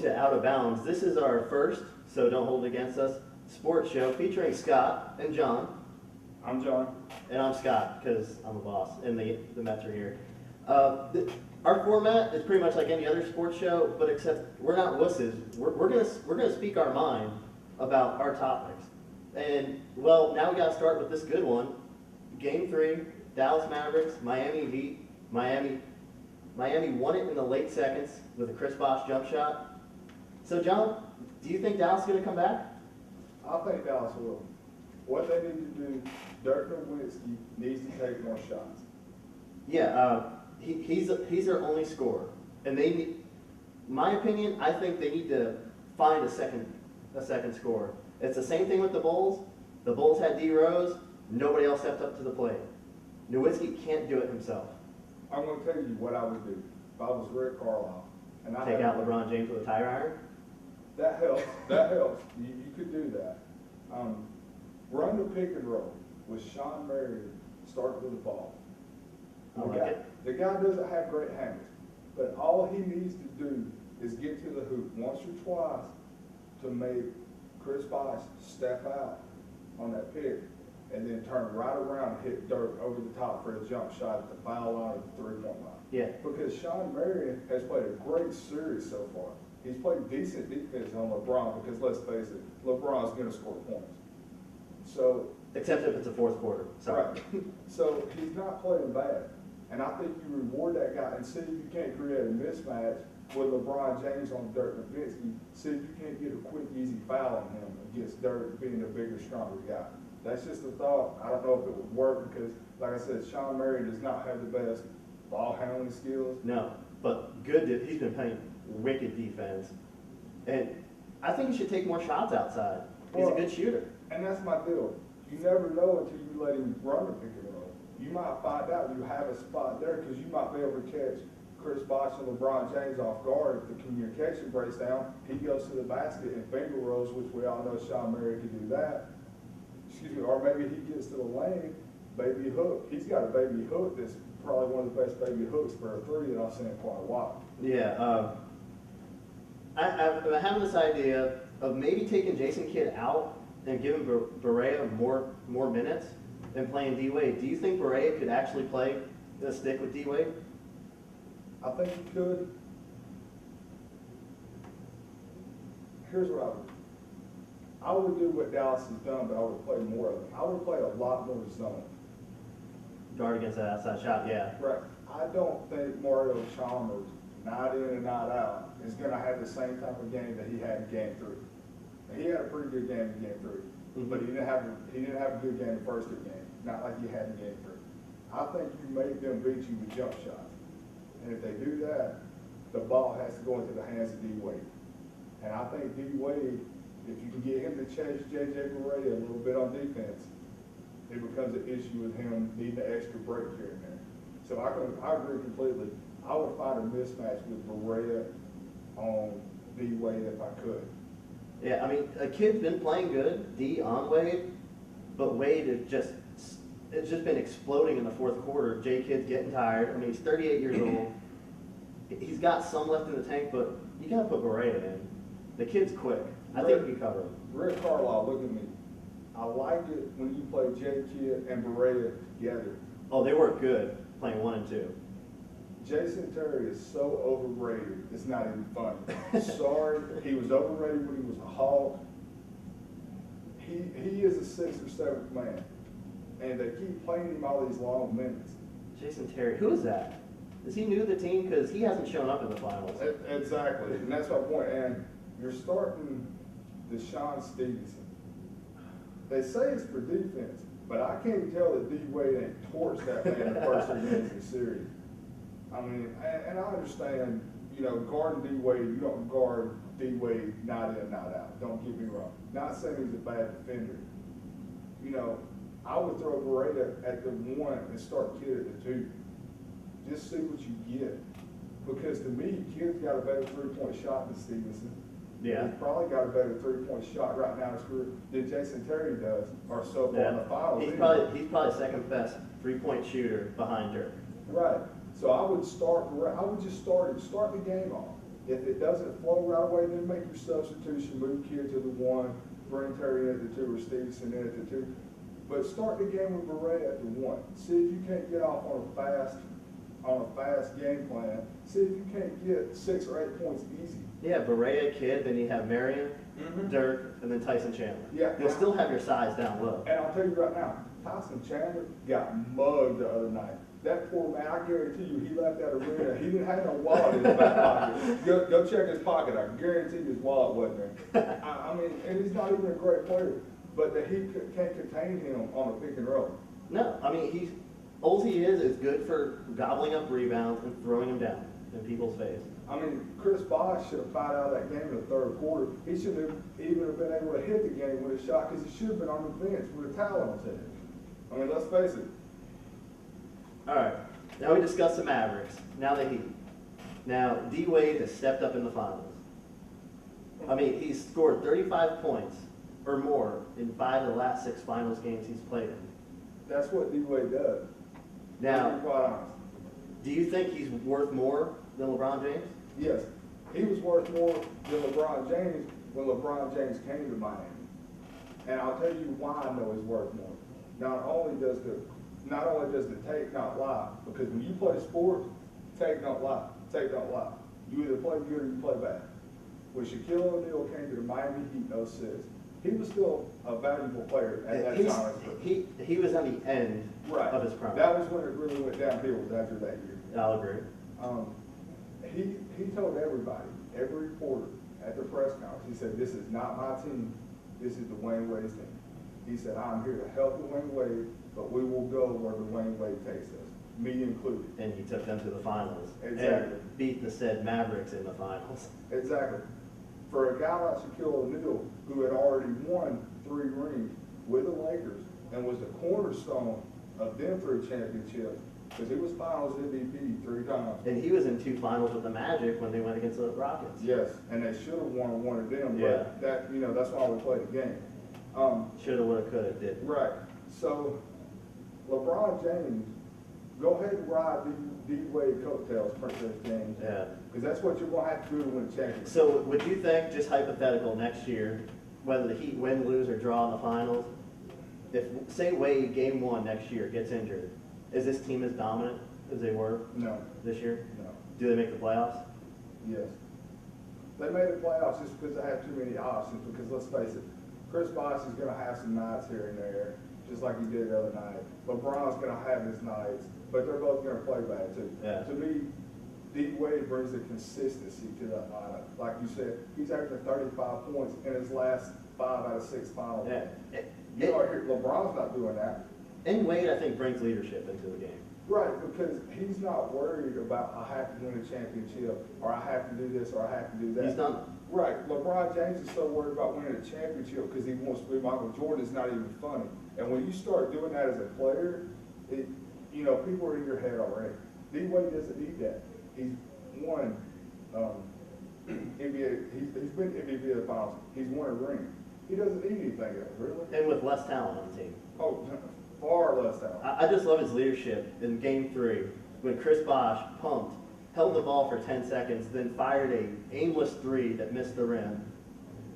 to Out of Bounds. This is our first, so don't hold it against us, sports show featuring Scott and John. I'm John. And I'm Scott, because I'm the boss, and the Mets are here. Our format is pretty much like any other sports show, but except we're not wusses. We're gonna speak our mind about our topics. And, well, now we got to start with this good one. Game 3, Dallas Mavericks, Miami Heat. Miami won it in the late seconds with a Chris Bosh jump shot. So, John, do you think Dallas is going to come back? I think Dallas will. What they need to do, Dirk Nowitzki needs to take more shots. Yeah, he's their only scorer, and they need, my opinion, I think they need to find a second scorer. It's the same thing with the Bulls. The Bulls had D Rose. Nobody else stepped up to the plate. Nowitzki can't do it himself. I'm going to tell you what I would do if I was Rick Carlisle. And I Take out LeBron James with a tire iron? That helps. That helps. You could do that. Run the pick and roll with Sean Marion starting with the ball. The guy doesn't have great hands, but all he needs to do is get to the hoop once or twice to make Chris Bosh step out on that pick and then turn right around and hit Dirk over the top for a jump shot at the foul line or the three-point line. Yeah. Because Sean Marion has played a great series so far. He's played decent defense on LeBron because, let's face it, LeBron's going to score points. So, except if it's a fourth quarter. Sorry. Right. So he's not playing bad. And I think you reward that guy and see if you can't create a mismatch with LeBron James on Dirk Nowitzki. See if you can't get a quick, easy foul on him against Dirk being a bigger, stronger guy. That's just a thought. I don't know if it would work because, like I said, Sean Marion does not have the best ball handling skills. No, but good. He's been playing wicked defense. And I think he should take more shots outside. He's a good shooter. And that's my deal. You never know until you let him run the pick and roll. You might find out you have a spot there because you might be able to catch Chris Bosh and LeBron James off guard. If the communication breaks down, he goes to the basket and finger rolls, which we all know Sean Marion can do that. Excuse me, or maybe he gets to the lane, baby hook. He's got a baby hook that's probably one of the best baby hooks for a three that I've seen in quite a while. Yeah, I'm having this idea of maybe taking Jason Kidd out and giving Barea more minutes and playing D-Wade. Do you think Barea could actually play the stick with D-Wade? I think he could. Here's what I would do. I would do what Dallas has done, but I would play more of it. I would play a lot more zone. Guard against that outside shot, yeah. Right. I don't think Mario Chalmers, night in and night out, is going to have the same type of game that he had in Game 3. He had a pretty good game in Game 3, but he didn't have a good game the first two games, not like he had in Game 3. I think you make them beat you with jump shots. And if they do that, the ball has to go into the hands of D-Wade. And I think D-Wade, if you can get him to chase J.J. Barea a little bit on defense, it becomes an issue with him needing an extra break here and there. So I agree completely. I would find a mismatch with Barea on D-Wade if I could. Yeah, I mean, a Kid's been playing good, D on Wade, but Wade it's just been exploding in the fourth quarter. J. Kidd's getting tired. I mean, he's 38 years old. He's got some left in the tank, but you got to put Barea in. The kid's quick. I think he can cover him. Rick Carlisle, look at me. I like it when you play J. Kidd and Barea together. Oh, they work good playing 1 and 2. Jason Terry is so overrated, it's not even funny. Sorry, he was overrated when he was a Hawk. He is a 6th or 7th man, and they keep playing him all these long minutes. Jason Terry, who is that? Is he new to the team? Because he hasn't shown up in the finals. Exactly, and that's my point. And you're starting Deshaun Stevenson. They say it's for defense, but I can't tell that D-Wade ain't torched that man in the first 3 minutes of the series. I mean, and I understand, you know, guarding D-Wade, you don't guard D-Wade night in, night out. Don't get me wrong. Not saying he's a bad defender. You know, I would throw Barea at the 1 and start Kidd at the 2. Just see what you get. Because to me, Kidd's got a better three-point shot than Stevenson. Yeah. He's probably got a better three-point shot right now in his career than Jason Terry does, or so far in the finals. He's probably second best three-point shooter behind Dirk. Right. So I would just start the game off. If it doesn't flow right away, then make your substitution, move Kidd to the 1, bring Terry in at the 2 or Stevenson in at the 2. But start the game with Beret at the 1. See if you can't get off on a fast game plan. See if you can't get 6 or 8 points easy. Yeah, Berea, Kidd, then you have Marion, Mhm. Dirk, and then Tyson Chandler. Yeah. You'll still have your size down low. And I'll tell you right now, Tyson Chandler got mugged the other night. That poor man, I guarantee you, he left that arena. He didn't have no wallet in his back pocket. Go check his pocket. I guarantee you his wallet wasn't there. I mean, and he's not even a great player, but that he can't contain him on a pick and roll. No, I mean, all he is good for gobbling up rebounds and throwing them down in people's face. I mean, Chris Bosh should have fired out of that game in the third quarter. He should have even have been able to hit the game with a shot because he should have been on the bench with a towel on his head. I mean, let's face it. All right, now we discuss the Mavericks. Now the Heat. Now, D-Wade has stepped up in the finals. I mean, he's scored 35 points or more in 5 of the last 6 finals games he's played in. That's what D-Wade does. Now, To be quite honest. do you think he's worth more than LeBron James? Yes, he was worth more than LeBron James when LeBron James came to Miami. And I'll tell you why I know he's worth more. Not only does the tape not lie, because when you play sports, tape don't lie. Tape don't lie. You either play good or you play bad. When Shaquille O'Neal came to the Miami Heat in 06, he was still a valuable player at that time. He was on the end Right. of his prime. That was when it really went downhill, was after that year. I'll agree. He told everybody, every reporter at the press conference, he said, "This is not my team, this is Dwayne Wade's team." He said, "I'm here to help Dwayne Wade, but we will go where Dwayne Wade takes us, me included." And he took them to the finals. Exactly. And beat the said Mavericks in the finals. Exactly. For a guy like Shaquille O'Neal, who had already won 3 rings with the Lakers and was the cornerstone of them 3 championships, because he was Finals MVP 3 times. And he was in 2 finals with the Magic when they went against the Rockets. Yes, and they should have won one of them, Yeah. but that's why we played the game. Shoulda, woulda, coulda, didn't. Right. So, LeBron James, go ahead and ride D-Wade coattails, Princess James. Yeah. Because that's what you're going to have to do to win a championship. So would you think, just hypothetical, next year, whether the Heat win, lose, or draw in the finals, if, say, Wade, game 1 next year, gets injured, is this team as dominant as they were No, this year? no, Do they make the playoffs? yes. They made the playoffs just because they had too many options, because let's face it, Chris Bosh is going to have some nights here and there, just like he did the other night. LeBron's going to have his nights, but they're both going to play bad too. Yeah. To me, D-Wade brings the consistency to that lineup. Like you said, he's averaging 35 points in his last 5 out of 6 finals. Yeah. You know, LeBron's not doing that. And Wade, I think, brings leadership into the game. Right, because he's not worried about, I have to win a championship, or I have to do this, or I have to do that. He's done. Right, LeBron James is so worried about winning a championship because he wants to be Michael Jordan. It's not even funny. And when you start doing that as a player, people are in your head already. D-Wade doesn't need that. He's won NBA. He's been MVP of the finals. He's won a ring. He doesn't need anything else, really. And with less talent on the team. Oh, far less talent. I just love his leadership in game 3 when Chris Bosh pumped, held the ball for 10 seconds, then fired a aimless 3 that missed the rim.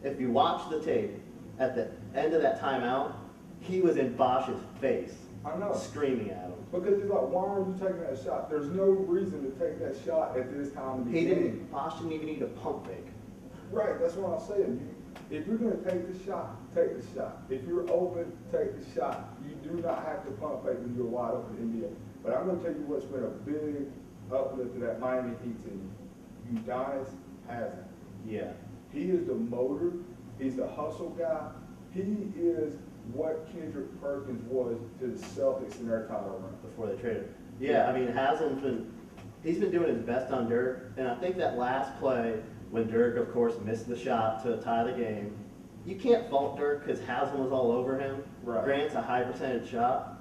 If you watch the tape, at the end of that timeout, he was in Bosch's face, I know. screaming at him. Because he's like, why are you taking that shot? There's no reason to take that shot at this time of the game. Bosch didn't even need to pump fake. Right, that's what I'm saying. If you're going to take the shot, take the shot. If you're open, take the shot. You do not have to pump fake when you're wide open in the NBA. But I'm going to tell you what's been a big uplift to that Miami Heat team. Udonis Haslem. Yeah. He is the motor. He's the hustle guy. He is what Kendrick Perkins was to the Celtics in their title run. Before they traded. Yeah, I mean, he's been doing his best on Dirk, and I think that last play when Dirk, of course, missed the shot to tie the game, you can't fault Dirk because Haslam was all over him. Right. Grant's a high percentage shot,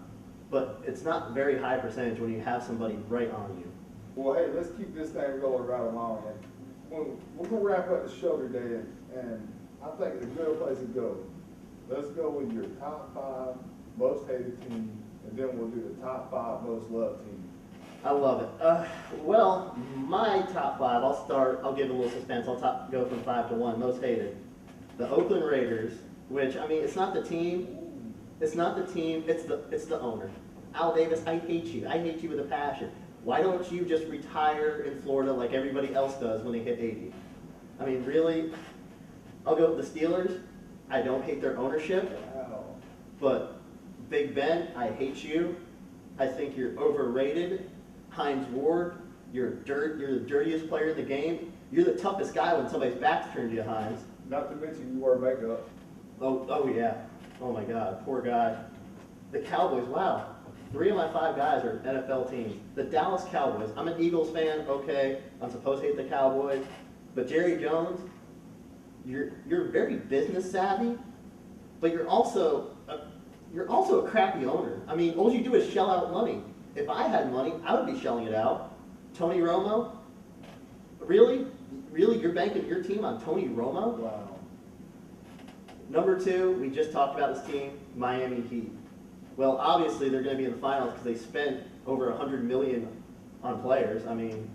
but it's not very high percentage when you have somebody right on you. Well, hey, let's keep this thing rolling right along. And we're going to wrap up the show today, and I think it's a good place to go. Let's go with your top 5 most hated teams, and then we'll do the top 5 most loved teams. I love it. Well, my top five, I'll give a little suspense. Go from 5 to 1. Most hated. The Oakland Raiders, which, I mean, it's not the team. It's the owner. Al Davis, I hate you. I hate you with a passion. Why don't you just retire in Florida like everybody else does when they hit 80? I mean, really? I'll go with the Steelers. I don't hate their ownership, Wow. but Big Ben, I hate you. I think you're overrated. Hines Ward, you're the dirtiest player in the game. You're the toughest guy when somebody's back's turned to you, Hines. Not to mention you wear makeup. Oh yeah. Oh my God, poor guy. The Cowboys, wow. 3 of my 5 guys are NFL teams. The Dallas Cowboys. I'm an Eagles fan, okay. I'm supposed to hate the Cowboys. But Jerry Jones, you're very business savvy, but you're also a crappy owner. I mean, all you do is shell out money. If I had money, I would be shelling it out. Tony Romo? Really? Really? You're banking your team on Tony Romo? Wow. Number 2, we just talked about this team, Miami Heat. Well, obviously they're going to be in the finals because they spent over $100 million on players. I mean,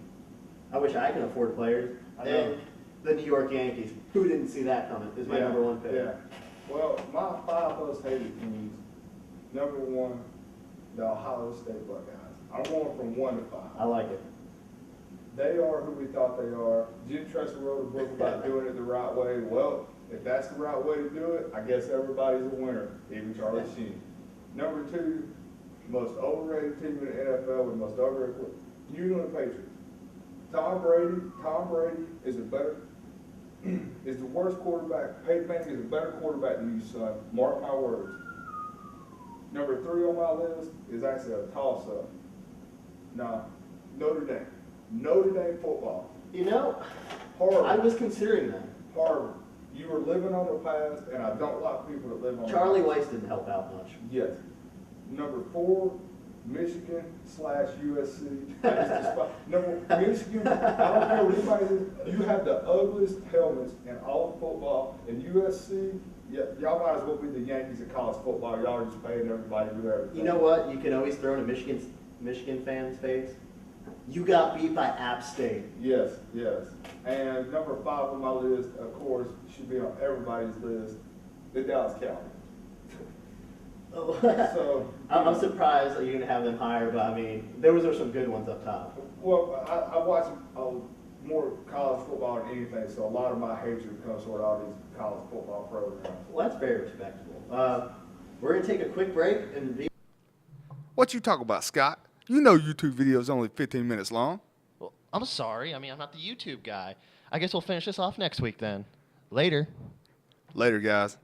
I wish I could afford players. I know. And the New York Yankees. Who didn't see that coming? Is my number 1 pick. Yeah. Well, my 5 most hated teams. Number 1, the Ohio State Buckeyes. I'm going from 1 to 5. I like it. They are who we thought they are. Jim Tressel wrote a book about doing it the right way. Well, if that's the right way to do it, I guess everybody's a winner, even Charlie Sheen. Number 2, most overrated team in the NFL with the most overrated, New England Patriots. Tom Brady is is the worst quarterback. Peyton Manning is a better quarterback than you, son. Mark my words. Number 3 on my list is actually a toss-up. Nah, Notre Dame. Notre Dame football. You know, Harvard. I was considering that. Harvard. You were living on the past, and I don't like people that live on Charlie the past. Weiss didn't help out much. Yes. Number 4, Michigan/USC. I just despise. Number Michigan. I don't care what anybody is. You have the ugliest helmets in all of football. And USC. Yeah, y'all might as well be the Yankees of college football. Y'all are just paying everybody to do everything. You know what? You can always throw in a Michigan fan's face. You got beat by App State. Yes, yes. And number 5 on my list, of course, should be on everybody's list, the Dallas Cowboys. Oh. So I'm surprised that you're going to have them higher, but I mean, those are some good ones up top. Well, I watch more college football than anything, so a lot of my hatred comes toward all these college football programs. Well, that's very respectable. We're going to take a quick break and be. What you talk about, Scott? You know YouTube videos only 15 minutes long. Well, I'm sorry. I mean, I'm not the YouTube guy. I guess we'll finish this off next week then. Later. Later, guys.